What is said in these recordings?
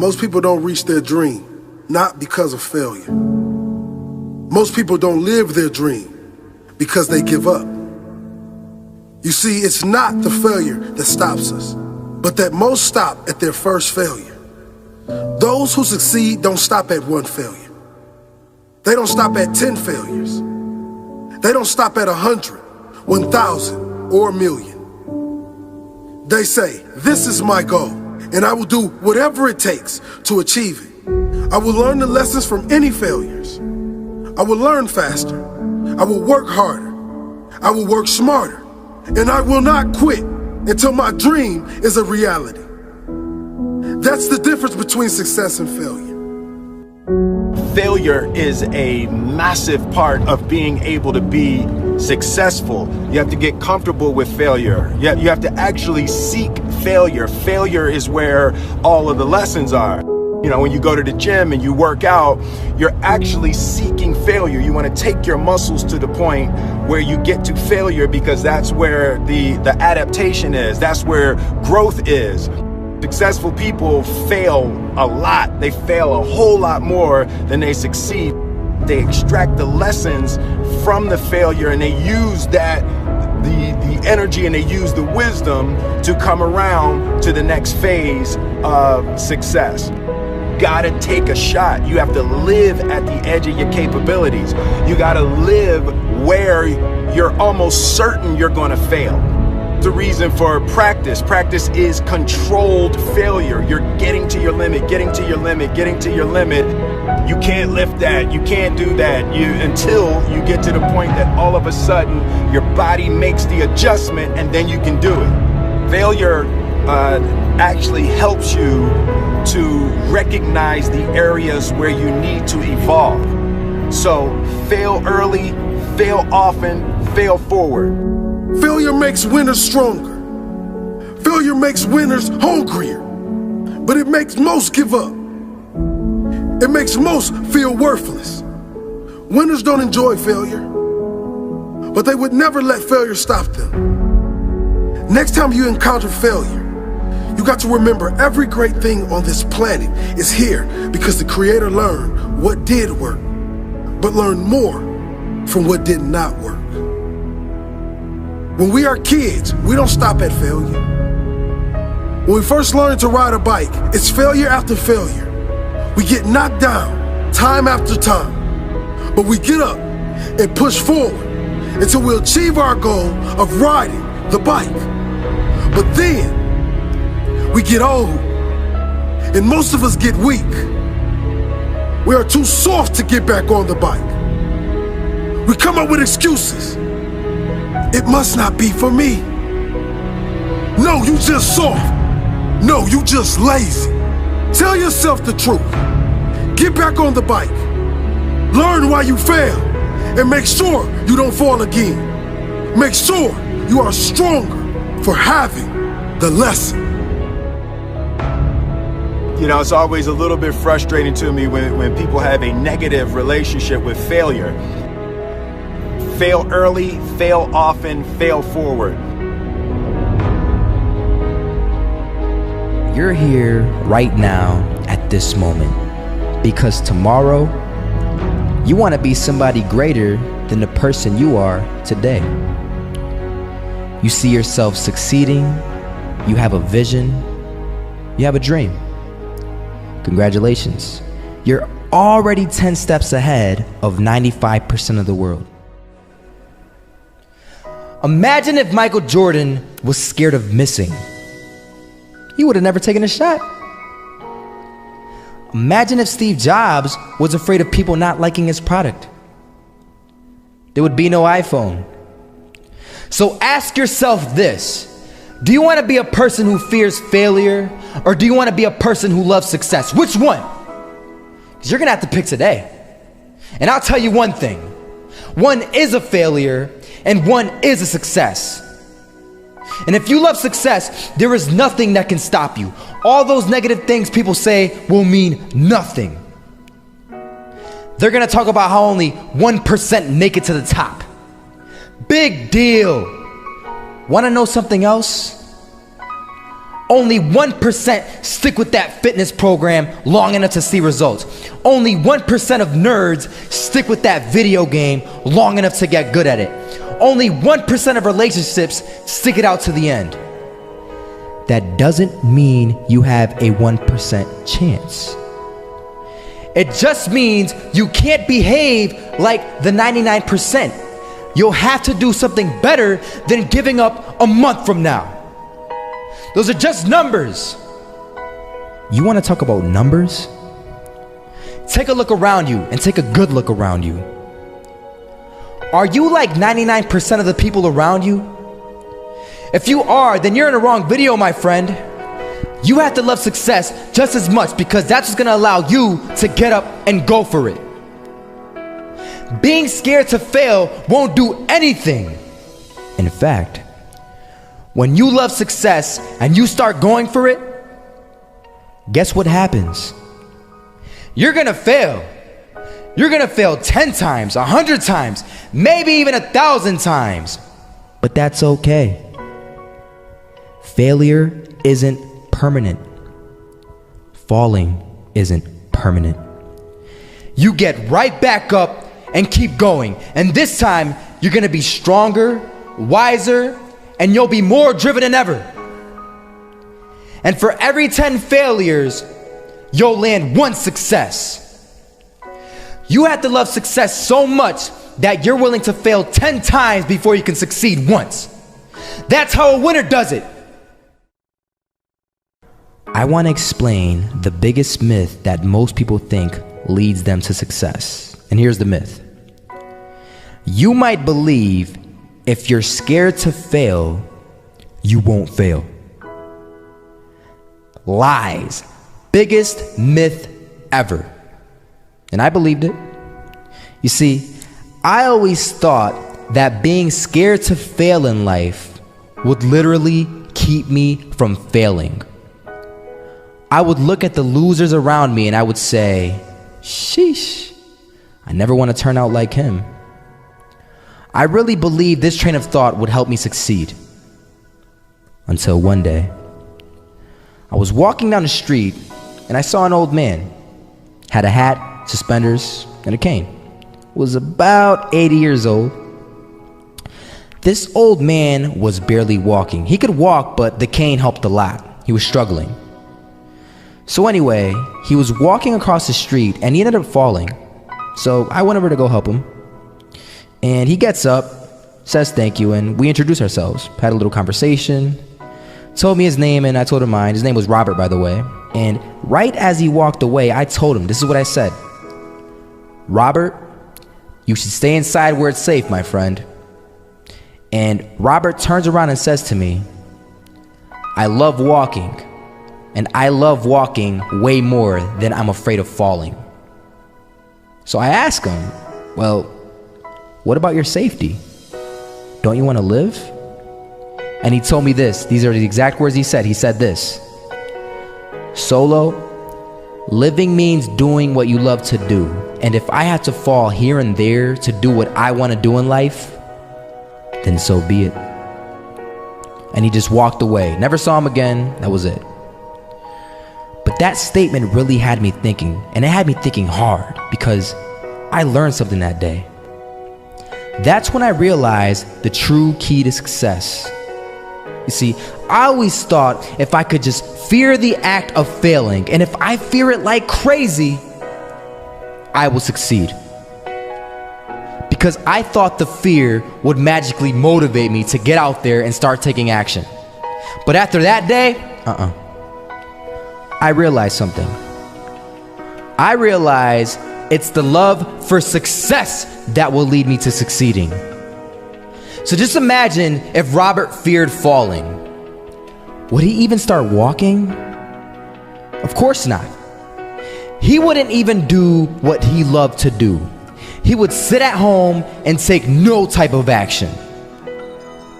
Most people don't reach their dream, not because of failure. Most people don't live their dream because they give up. You see, it's not the failure that stops us, but that most stop at their first failure. Those who succeed don't stop at one failure. They don't stop at 10 failures. They don't stop at 100, 1,000, or a million. They say, this is my goal, and I will do whatever it takes to achieve it. I will learn the lessons from any failures. I will learn faster. I will work harder. I will work smarter. And I will not quit until my dream is a reality. That's the difference between success and failure. Failure is a massive part of being able to be successful. You have to get comfortable with failure. You have to actually seek failure. Failure is where all of the lessons are. You know, when you go to the gym and you work out, you're actually seeking failure. You want to take your muscles to the point where you get to failure, because that's where the adaptation is. That's where growth is. Successful people fail a lot. They fail a whole lot more than they succeed. They extract the lessons from the failure, and they use that, the energy, and they use the wisdom to come around to the next phase of success. Gotta take a shot. You have to live at the edge of your capabilities. You gotta live where you're almost certain you're gonna fail. The reason for practice. Practice is controlled failure. You're getting to your limit, getting to your limit, getting to your limit. You can't lift that, you can't do that, until you get to the point that all of a sudden your body makes the adjustment, and then you can do it. Failure actually helps you to recognize the areas where you need to evolve. So fail early, fail often, fail forward. Failure makes winners stronger. Failure makes winners hungrier. But it makes most give up. It makes most feel worthless. Winners don't enjoy failure, but they would never let failure stop them. Next time you encounter failure, you got to remember every great thing on this planet is here because the Creator learned what did work, but learned more from what did not work. When we are kids, we don't stop at failure. When we first learn to ride a bike, it's failure after failure. We get knocked down time after time, but we get up and push forward until we achieve our goal of riding the bike. But then we get old, and most of us get weak. We are too soft to get back on the bike. We come up with excuses. It must not be for me. No, you just soft. No, you just lazy. Tell yourself the truth. Get back on the bike. Learn why you failed, and make sure you don't fall again. Make sure you are stronger for having the lesson. You know, it's always a little bit frustrating to me when people have a negative relationship with failure. Fail early, fail often, fail forward. You're here right now at this moment because tomorrow you want to be somebody greater than the person you are today. You see yourself succeeding, you have a vision, you have a dream. Congratulations. You're already 10 steps ahead of 95% of the world. Imagine if Michael Jordan was scared of missing. He would have never taken a shot. Imagine if Steve Jobs was afraid of people not liking his product. There would be no iPhone. So ask yourself this. Do you want to be a person who fears failure, or do you want to be a person who loves success? Which one? Because you're going to have to pick today. And I'll tell you one thing. One is a failure, and one is a success. And if you love success, there is nothing that can stop you. All those negative things people say will mean nothing. They're gonna talk about how only 1% make it to the top. Big deal. Wanna know something else? Only 1% stick with that fitness program long enough to see results. Only 1% of nerds stick with that video game long enough to get good at it. Only 1% of relationships stick it out to the end. That doesn't mean you have a 1% chance. It just means you can't behave like the 99%. You'll have to do something better than giving up a month from now. Those are just numbers. You want to talk about numbers? Take a look around you and take a good look around you. Are you like 99% of the people around you? If you are, then you're in the wrong video, my friend. You have to love success just as much because that's what's gonna allow you to get up and go for it. Being scared to fail won't do anything. In fact, when you love success and you start going for it, guess what happens? You're gonna fail. You're gonna fail 10 times, 100 times, maybe even 1,000 times. But that's okay. Failure isn't permanent. Falling isn't permanent. You get right back up and keep going. And this time, you're gonna be stronger, wiser, and you'll be more driven than ever. And for every 10 failures, you'll land one success. You have to love success so much that you're willing to fail 10 times before you can succeed once. That's how a winner does it. I want to explain the biggest myth that most people think leads them to success. And here's the myth. You might believe if you're scared to fail, you won't fail. Lies. Biggest myth ever. And I believed it. You see, I always thought that being scared to fail in life would literally keep me from failing. I would look at the losers around me and I would say, sheesh, I never want to turn out like him. I really believed this train of thought would help me succeed. Until one day, I was walking down the street and I saw an old man. Had a hat, suspenders, and a cane. Was about 80 years old. This old man was barely walking. He could walk, but the cane helped a lot. He was struggling. So anyway, he was walking across the street and he ended up falling. So I went over to go help him. And he gets up, says thank you, and we introduced ourselves. Had a little conversation. Told me his name and I told him mine. His name was Robert, by the way. And right as he walked away, I told him, this is what I said. Robert, you should stay inside where it's safe, my friend. And Robert turns around and says to me, I love walking. And I love walking way more than I'm afraid of falling. So I asked him, well, what about your safety? Don't you want to live? And he told me this. These are the exact words he said. He said this. Solo, living means doing what you love to do. And if I have to fall here and there to do what I want to do in life, then so be it. And he just walked away. Never saw him again. That was it. But that statement really had me thinking, and it had me thinking hard because I learned something that day. That's when I realized the true key to success. You see, I always thought if I could just fear the act of failing, and if I fear it like crazy, I will succeed. Because I thought the fear would magically motivate me to get out there and start taking action. But after that day, I realized something. I realized it's the love for success that will lead me to succeeding. So just imagine if Robert feared falling. Would he even start walking? Of course not. He wouldn't even do what he loved to do. He would sit at home and take no type of action.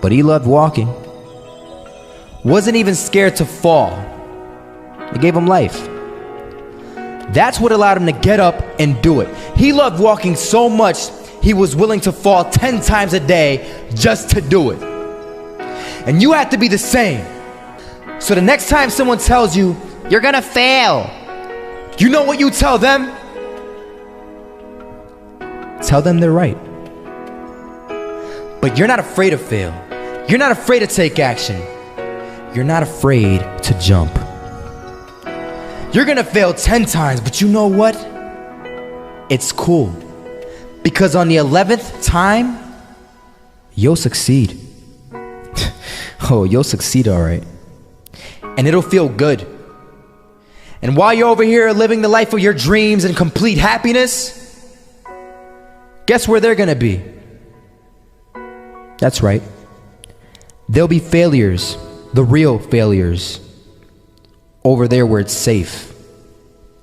But he loved walking. Wasn't even scared to fall. It gave him life. That's what allowed him to get up and do it. He loved walking so much, he was willing to fall 10 times a day just to do it. And you have to be the same. So the next time someone tells you, you're gonna fail, you know what you tell them? Tell them they're right. But you're not afraid to fail. You're not afraid to take action. You're not afraid to jump. You're gonna fail 10 times, but you know what? It's cool. Because on the 11th time, you'll succeed. Oh, you'll succeed, all right. And it'll feel good. And while you're over here living the life of your dreams and complete happiness, guess where they're gonna be? That's right. They'll be failures, the real failures. Over there where it's safe,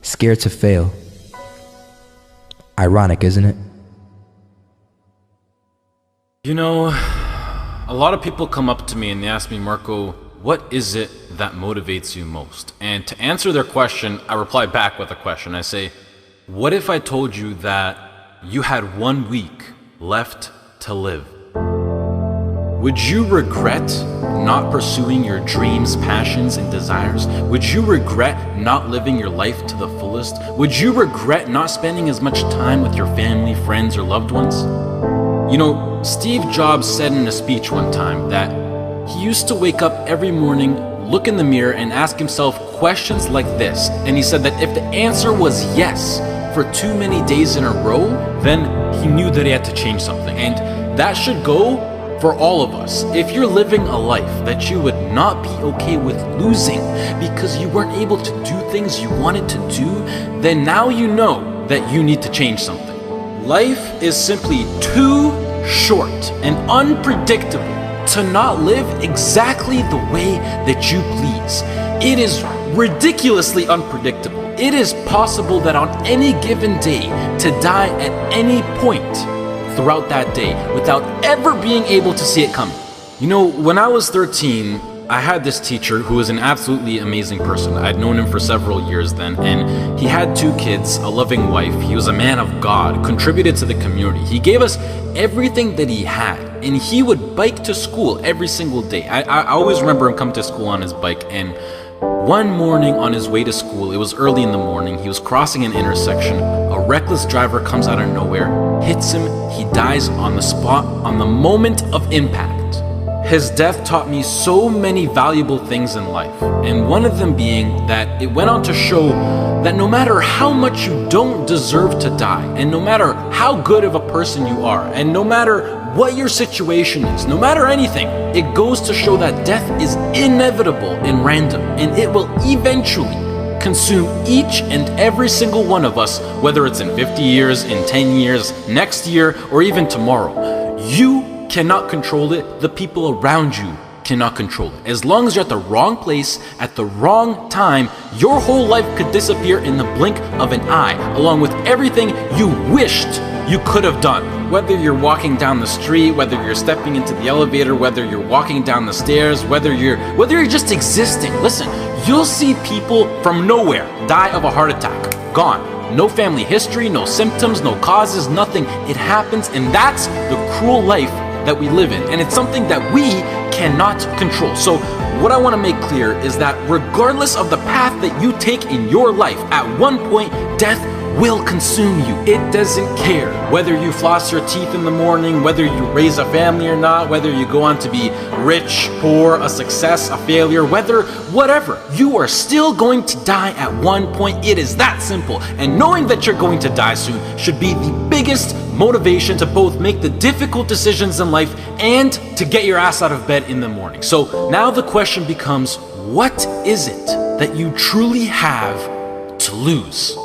scared to fail. Ironic, isn't it? You know, a lot of people come up to me and they ask me, Marco, what is it that motivates you most? And to answer their question, I reply back with a question. I say, what if I told you that you had 1 week left to live? Would you regret not pursuing your dreams, passions, and desires? Would you regret not living your life to the fullest? Would you regret not spending as much time with your family, friends, or loved ones? You know, Steve Jobs said in a speech one time that he used to wake up every morning, look in the mirror, and ask himself questions like this. And he said that if the answer was yes for too many days in a row, then he knew that he had to change something. And that should go for all of us. If you're living a life that you would not be okay with losing because you weren't able to do things you wanted to do, then now you know that you need to change something. Life is simply too short and unpredictable to not live exactly the way that you please. It is ridiculously unpredictable. It is possible that on any given day to die at any point throughout that day without ever being able to see it coming. You know, when I was 13, I had this teacher who was an absolutely amazing person. I'd known him for several years then, and he had 2 kids, a loving wife. He was a man of God, contributed to the community. He gave us everything that he had, and he would bike to school every single day. I always remember him coming to school on his bike, and one morning on his way to school, it was early in the morning, he was crossing an intersection. A reckless driver comes out of nowhere, hits him, he dies on the spot, on the moment of impact. His death taught me so many valuable things in life, and one of them being that it went on to show that no matter how much you don't deserve to die, and no matter how good of a person you are, and no matter what your situation is, no matter anything, it goes to show that death is inevitable and random, and it will eventually consume each and every single one of us, whether it's in 50 years, in 10 years, next year, or even tomorrow. You cannot control it. The people around you cannot control it. As long as you're at the wrong place at the wrong time, your whole life could disappear in the blink of an eye, along with everything you wished you could have done. Whether you're walking down the street, whether you're stepping into the elevator, whether you're walking down the stairs, whether you're just existing. Listen, you'll see people from nowhere die of a heart attack. Gone. No family history, no symptoms, no causes, nothing. It happens, and that's the cruel life that we live in, and it's something that we cannot control. So what I want to make clear is that regardless of the path that you take in your life, at one point death will consume you. It doesn't care whether you floss your teeth in the morning, whether you raise a family or not, whether you go on to be rich, poor, a success, a failure, whatever, you are still going to die at one point. It is that simple. And knowing that you're going to die soon should be the biggest motivation to both make the difficult decisions in life and to get your ass out of bed in the morning. So now the question becomes, what is it that you truly have to lose?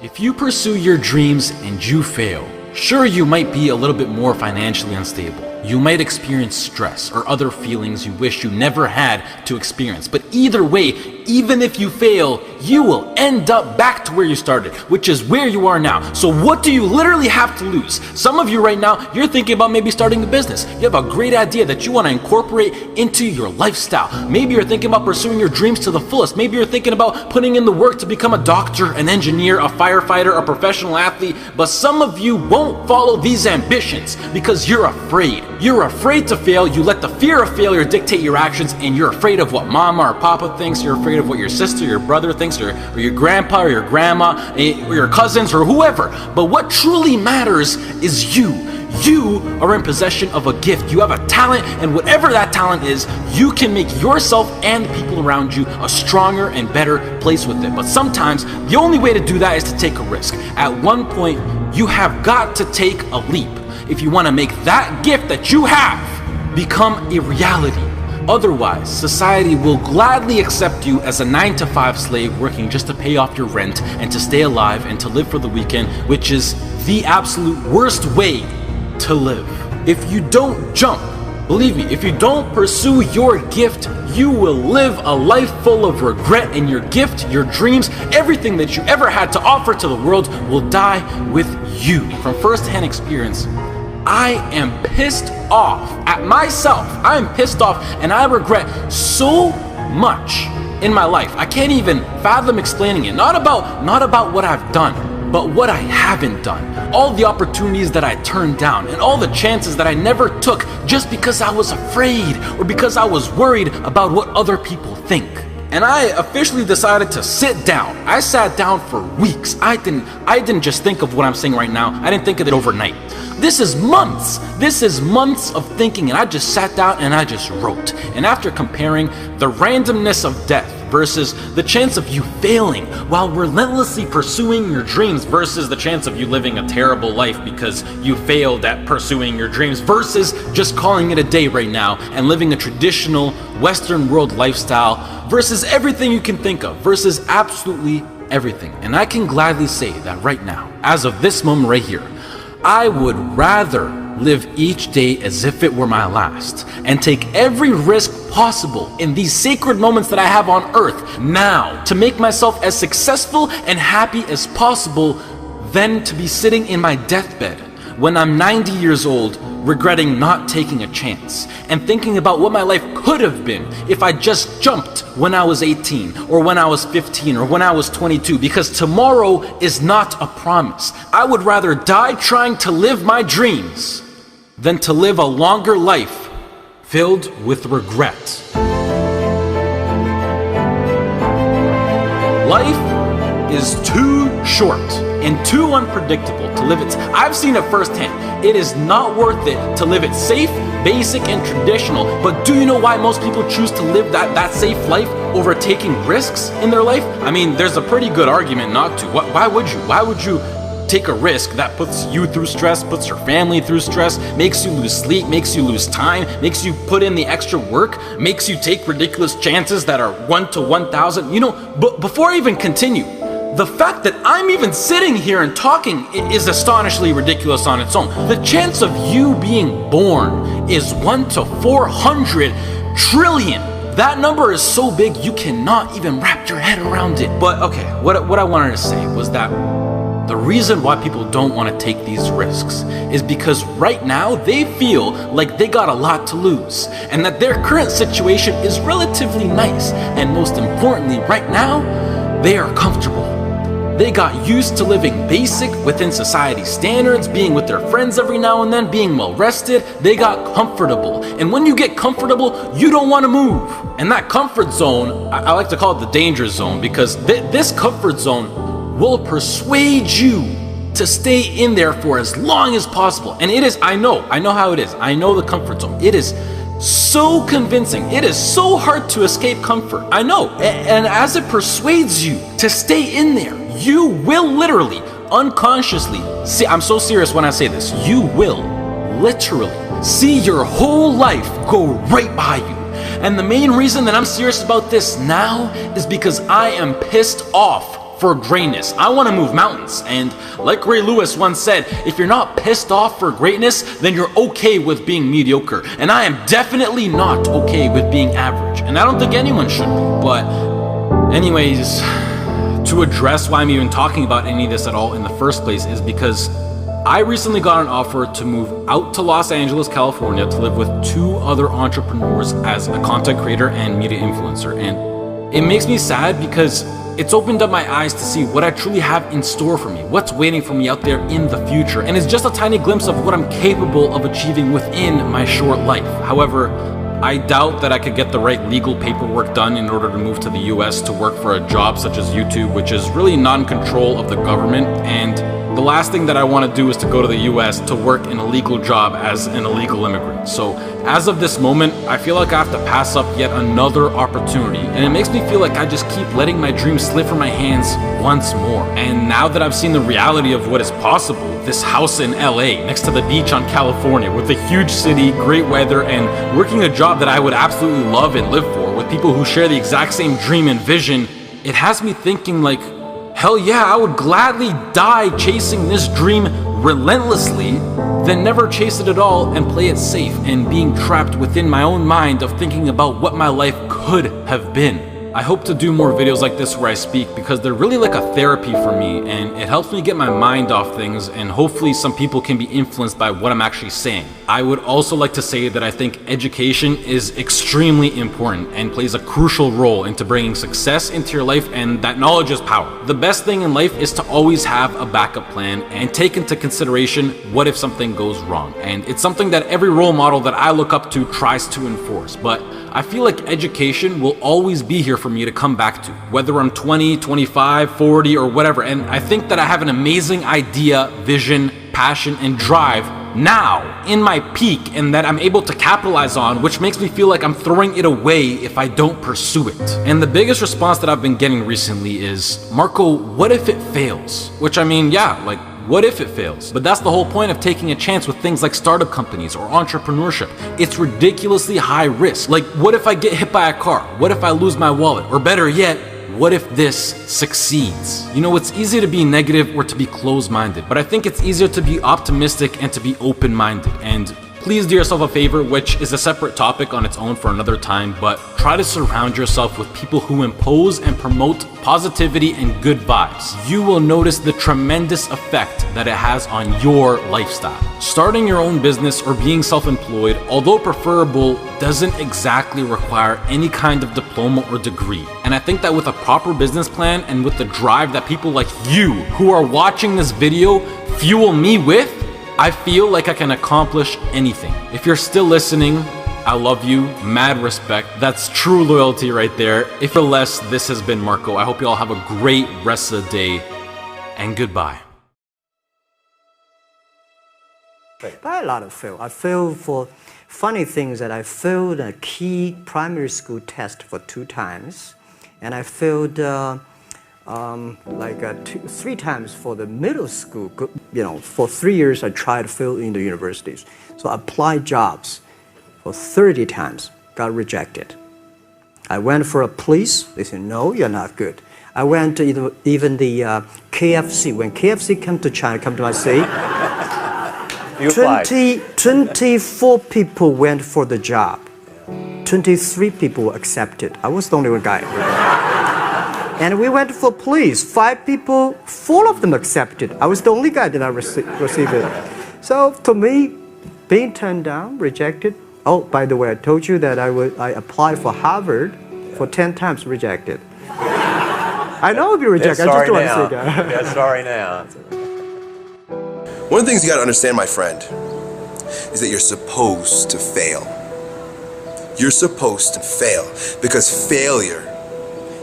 If you pursue your dreams and you fail, sure, you might be a little bit more financially unstable. You might experience stress or other feelings you wish you never had to experience. But either way, even if you fail, you will end up back to where you started, which is where you are now. So what do you literally have to lose? Some of you right now, you're thinking about maybe starting a business. You have a great idea that you want to incorporate into your lifestyle. Maybe you're thinking about pursuing your dreams to the fullest. Maybe you're thinking about putting in the work to become a doctor, an engineer, a firefighter, a professional athlete. But some of you won't follow these ambitions because you're afraid. You're afraid to fail. You let the fear of failure dictate your actions, and you're afraid of what mama or papa thinks. You're afraid of what your sister, your brother thinks, or your grandpa or your grandma, or your cousins, or whoever. But what truly matters is you. You are in possession of a gift. You have a talent, and whatever that talent is, you can make yourself and the people around you a stronger and better place with it. But sometimes the only way to do that is to take a risk. At one point, you have got to take a leap if you want to make that gift that you have become a reality. Otherwise, society will gladly accept you as a 9-to-5 slave working just to pay off your rent and to stay alive and to live for the weekend, which is the absolute worst way to live. If you don't jump, believe me, if you don't pursue your gift, you will live a life full of regret, and your gift, your dreams, everything that you ever had to offer to the world will die with you. From first-hand experience, I am pissed off at myself. I am pissed off, and I regret so much in my life. I can't even fathom explaining it. Not about what I've done, but what I haven't done. All the opportunities that I turned down, and all the chances that I never took just because I was afraid or because I was worried about what other people think. And I officially decided to sit down. I sat down for weeks. I didn't just think of what I'm saying right now. I didn't think of it overnight. This is months. This is months of thinking, and I just sat down and I just wrote. And after comparing the randomness of death versus the chance of you failing while relentlessly pursuing your dreams versus the chance of you living a terrible life because you failed at pursuing your dreams versus just calling it a day right now and living a traditional Western world lifestyle versus everything you can think of versus absolutely everything. And I can gladly say that right now, as of this moment right here, I would rather live each day as if it were my last and take every risk possible in these sacred moments that I have on earth now to make myself as successful and happy as possible than to be sitting in my deathbed when I'm 90 years old regretting not taking a chance and thinking about what my life could have been if I just jumped when I was 18 or when I was 15 or when I was 22, because tomorrow is not a promise. I would rather die trying to live my dreams than to live a longer life filled with regret. Life is too short and too unpredictable to live it. I've seen it firsthand. It is not worth it to live it safe, basic, and traditional. But do you know why most people choose to live that safe life over taking risks in their life? I mean, there's a pretty good argument not to. Why would you? Why would you take a risk that puts you through stress, puts your family through stress, makes you lose sleep, makes you lose time, makes you put in the extra work, makes you take ridiculous chances that are 1 to 1,000? You know, but before I even continue, the fact that I'm even sitting here and talking is astonishingly ridiculous on its own. The chance of you being born is 1 to 400 trillion. That number is so big you cannot even wrap your head around it. But okay, what I wanted to say was that the reason why people don't want to take these risks is because right now they feel like they got a lot to lose and that their current situation is relatively nice, and most importantly, right now, they are comfortable. They got used to living basic within society standards, being with their friends every now and then, being well rested. They got comfortable. And when you get comfortable, you don't want to move. And that comfort zone, I like to call it the danger zone, because this comfort zone will persuade you to stay in there for as long as possible. And it is, I know how it is. I know the comfort zone. It is so convincing. It is so hard to escape comfort. I know. And as it persuades you to stay in there, you will literally, unconsciously, see, I'm so serious when I say this, you will literally see your whole life go right by you. And the main reason that I'm serious about this now is because I am pissed off for greatness. I want to move mountains. And like Ray Lewis once said, if you're not pissed off for greatness, then you're okay with being mediocre. And I am definitely not okay with being average. And I don't think anyone should be. But Anyways, to address why I'm even talking about any of this at all in the first place is because I recently got an offer to move out to Los Angeles, California to live with 2 other entrepreneurs as a content creator and media influencer. And it makes me sad because it's opened up my eyes to see what I truly have in store for me, what's waiting for me out there in the future. And it's just a tiny glimpse of what I'm capable of achieving within my short life. However, I doubt that I could get the right legal paperwork done in order to move to the US to work for a job such as YouTube, which is really non-control of the government. And the last thing that I want to do is to go to the US to work in a legal job as an illegal immigrant. So as of this moment, I feel like I have to pass up yet another opportunity. And it makes me feel like I just keep letting my dreams slip from my hands once more. And now that I've seen the reality of what is possible, this house in LA next to the beach on California with a huge city, great weather, and working a job that I would absolutely love and live for with people who share the exact same dream and vision, it has me thinking like, hell yeah, I would gladly die chasing this dream relentlessly than never chase it at all and play it safe and being trapped within my own mind of thinking about what my life could have been. I hope to do more videos like this where I speak because they're really like a therapy for me and it helps me get my mind off things and hopefully some people can be influenced by what I'm actually saying. I would also like to say that I think education is extremely important and plays a crucial role into bringing success into your life, and that knowledge is power. The best thing in life is to always have a backup plan and take into consideration what if something goes wrong. And it's something that every role model that I look up to tries to enforce, but I feel like education will always be here for me to come back to, whether I'm 20, 25, 40, or whatever. And I think that I have an amazing idea, vision, passion, and drive now in my peak and that I'm able to capitalize on, which makes me feel like I'm throwing it away if I don't pursue it. And the biggest response that I've been getting recently is, Marco, what if it fails? Which I mean, yeah, like, what if it fails? But that's the whole point of taking a chance with things like startup companies or entrepreneurship. It's ridiculously high risk. Like, what if I get hit by a car? What if I lose my wallet? Or better yet, what if this succeeds? You know, it's easy to be negative or to be closed-minded, but I think it's easier to be optimistic and to be open-minded. And please do yourself a favor, which is a separate topic on its own for another time, but try to surround yourself with people who impose and promote positivity and good vibes. You will notice the tremendous effect that it has on your lifestyle. Starting your own business or being self-employed, although preferable, doesn't exactly require any kind of diploma or degree. And I think that with a proper business plan and with the drive that people like you who are watching this video fuel me with, I feel like I can accomplish anything. If you're still listening, I love you, mad respect. That's true loyalty right there. If you're less, this has been Marco. I hope you all have a great rest of the day, and goodbye. By a lot of fail. I failed for funny things that I failed a key primary school test for 2 times, and I failed 3 times for the middle school. You know, for 3 years I tried to fill in the universities. So I applied jobs for 30 times, got rejected. I went for a police, they said, no, you're not good. I went to even the KFC. When KFC came to China, come to my city, 24 people went for the job. 23 people were accepted. I was the only one guy. And we went for police. 5 people, 4 of them accepted. I was the only guy that I received it. So to me, being turned down, rejected. Oh, by the way, I told you that I applied for Harvard for 10 times, rejected. I know I'll be rejected. I just don't want to say that. Yeah, sorry now. One of the things you gotta understand, my friend, is that you're supposed to fail. You're supposed to fail because failure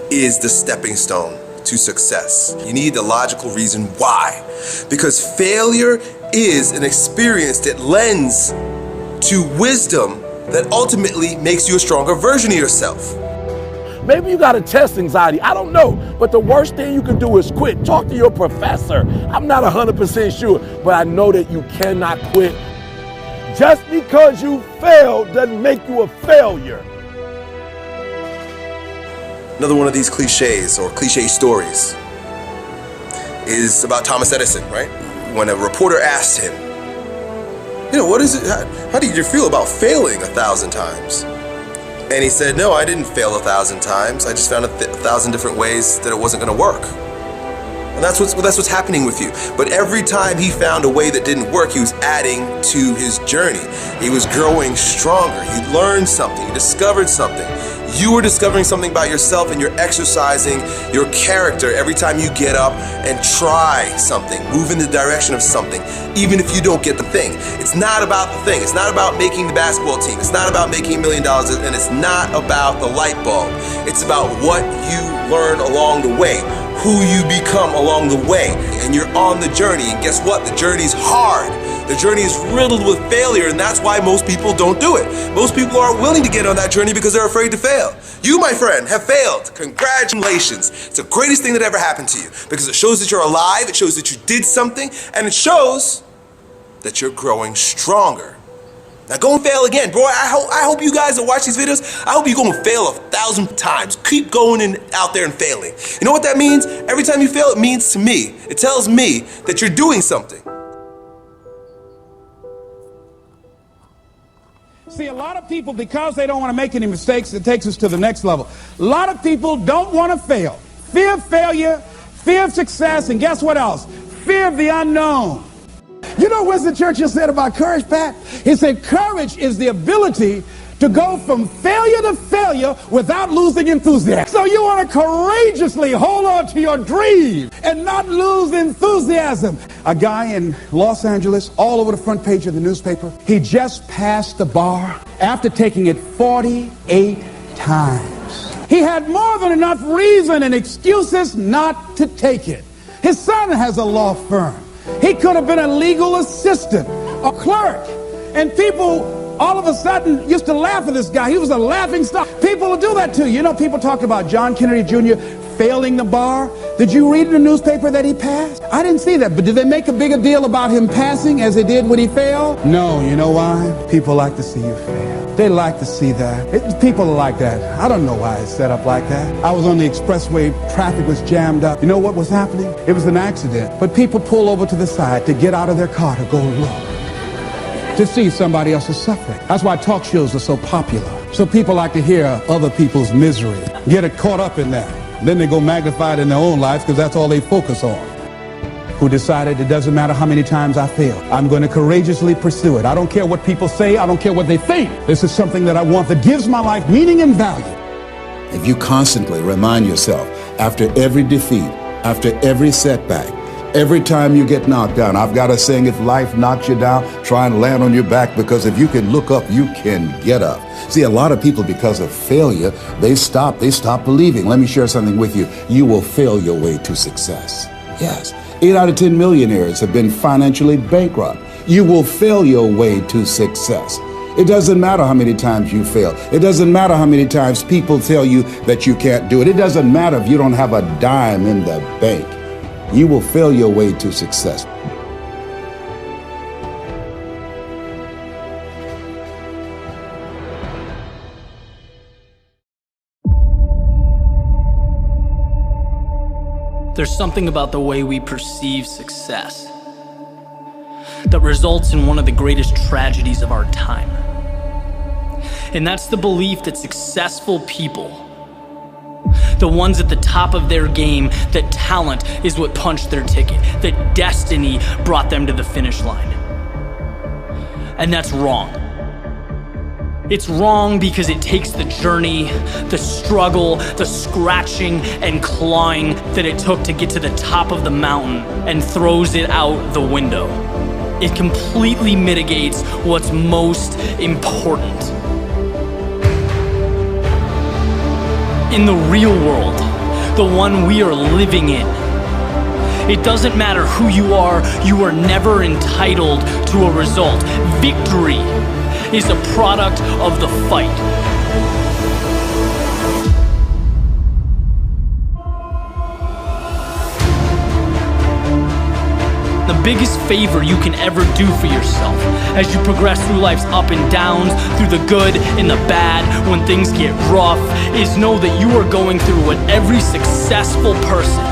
is the stepping stone to success. You need the logical reason why. Because failure is an experience that lends to wisdom that ultimately makes you a stronger version of yourself. Maybe you got a test anxiety, I don't know, but the worst thing you can do is quit. Talk to your professor. I'm not 100% sure, but I know that you cannot quit. Just because you failed doesn't make you a failure. Another one of these cliches or cliche stories is about Thomas Edison, right? When a reporter asked him, you know, what is it, how did you feel about failing 1,000 times? And he said, no, I didn't fail 1,000 times. I just found 1,000 different ways that it wasn't going to work. And that's what's happening with you. But every time he found a way that didn't work, he was adding to his journey. He was growing stronger. He learned something. He discovered something. You are discovering something about yourself, and you're exercising your character every time you get up and try something, move in the direction of something, even if you don't get the thing. It's not about the thing. It's not about making the basketball team. It's not about making $1 million, and it's not about the light bulb. It's about what you learn along the way, who you become along the way, and you're on the journey. And guess what? The journey's hard. The journey is riddled with failure, and that's why most people don't do it. Most people aren't willing to get on that journey because they're afraid to fail. You, my friend, have failed. Congratulations. It's the greatest thing that ever happened to you because it shows that you're alive, it shows that you did something, and it shows that you're growing stronger. Now go and fail again. Bro, I hope you guys that watch these videos, I hope you go and fail 1,000 times. Keep going out there and failing. You know what that means? Every time you fail, it means to me, it tells me that you're doing something. See, a lot of people, because they don't want to make any mistakes, it takes us to the next level. A lot of people don't want to fail. Fear of failure, fear of success, and guess what else? Fear of the unknown. You know what Winston Churchill said about courage, Pat? He said, courage is the ability to go from failure to failure without losing enthusiasm. So you want to courageously hold on to your dream and not lose enthusiasm. A guy in Los Angeles, all over the front page of the newspaper, he just passed the bar after taking it 48 times. He had more than enough reason and excuses not to take it. His son has a law firm. He could have been a legal assistant, a clerk, and people all of a sudden used to laugh at this guy. He was a laughing stock. People will do that to you. You know, people talk about John Kennedy Jr. failing the bar. Did you read in the newspaper that he passed? I didn't see that, but did they make a bigger deal about him passing as they did when he failed? No, you know why? People like to see you fail. They like to see that. People are like that. I don't know why it's set up like that. I was on the expressway, traffic was jammed up. You know what was happening? It was an accident. But people pull over to the side to get out of their car to go look, to see somebody else's suffering. That's why talk shows are so popular. So people like to hear other people's misery, get it caught up in that. Then they go magnify it in their own lives because that's all they focus on. Who decided it doesn't matter how many times I fail. I'm going to courageously pursue it. I don't care what people say. I don't care what they think. This is something that I want that gives my life meaning and value. If you constantly remind yourself after every defeat, after every setback, every time you get knocked down, I've got a saying, if life knocks you down, try and land on your back, because if you can look up, you can get up. See, a lot of people, because of failure, they stop believing. Let me share something with you. You will fail your way to success. Yes. 8 out of 10 millionaires have been financially bankrupt. You will fail your way to success. It doesn't matter how many times you fail. It doesn't matter how many times people tell you that you can't do it. It doesn't matter if you don't have a dime in the bank. You will fail your way to success. There's something about the way we perceive success that results in one of the greatest tragedies of our time. And that's the belief that successful people, the ones at the top of their game, that talent is what punched their ticket, that destiny brought them to the finish line. And that's wrong. It's wrong because it takes the journey, the struggle, the scratching and clawing that it took to get to the top of the mountain and throws it out the window. It completely mitigates what's most important. In the real world, the one we are living in, it doesn't matter who you are never entitled to a result. Victory is a product of the fight. The biggest favor you can ever do for yourself as you progress through life's up and downs, through the good and the bad, when things get rough, is know that you are going through what every successful person,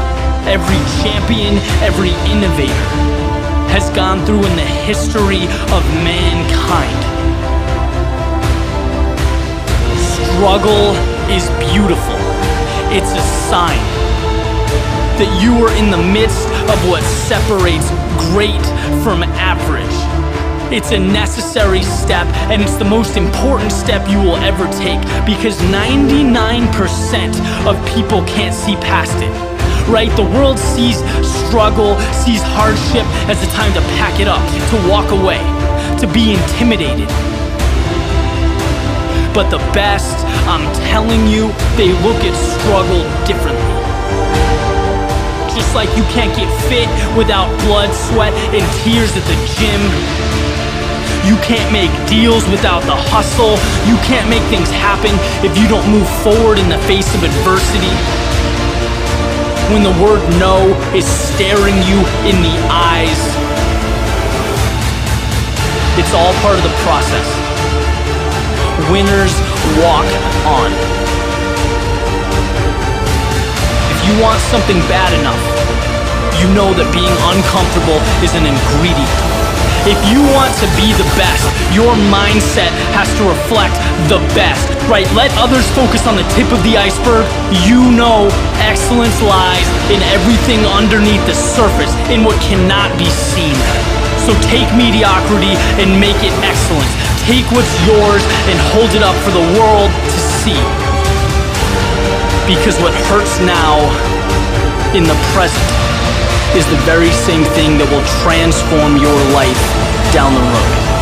every champion, every innovator has gone through in the history of mankind. Struggle is beautiful. It's a sign that you are in the midst of what separates great from average. It's a necessary step, and it's the most important step you will ever take, because 99% of people can't see past it. Right? The world sees struggle, sees hardship as a time to pack it up, to walk away, to be intimidated. But the best, I'm telling you, they look at struggle differently. Just like you can't get fit without blood, sweat, and tears at the gym. You can't make deals without the hustle. You can't make things happen if you don't move forward in the face of adversity. When the word no is staring you in the eyes, it's all part of the process. Winners walk on. If you want something bad enough, you know that being uncomfortable is an ingredient. If you want to be the best, your mindset has to reflect the best, right? Let others focus on the tip of the iceberg. You know excellence lies in everything underneath the surface, in what cannot be seen. So take mediocrity and make it excellence. Take what's yours and hold it up for the world to see. Because what hurts now in the present is the very same thing that will transform your life down the road.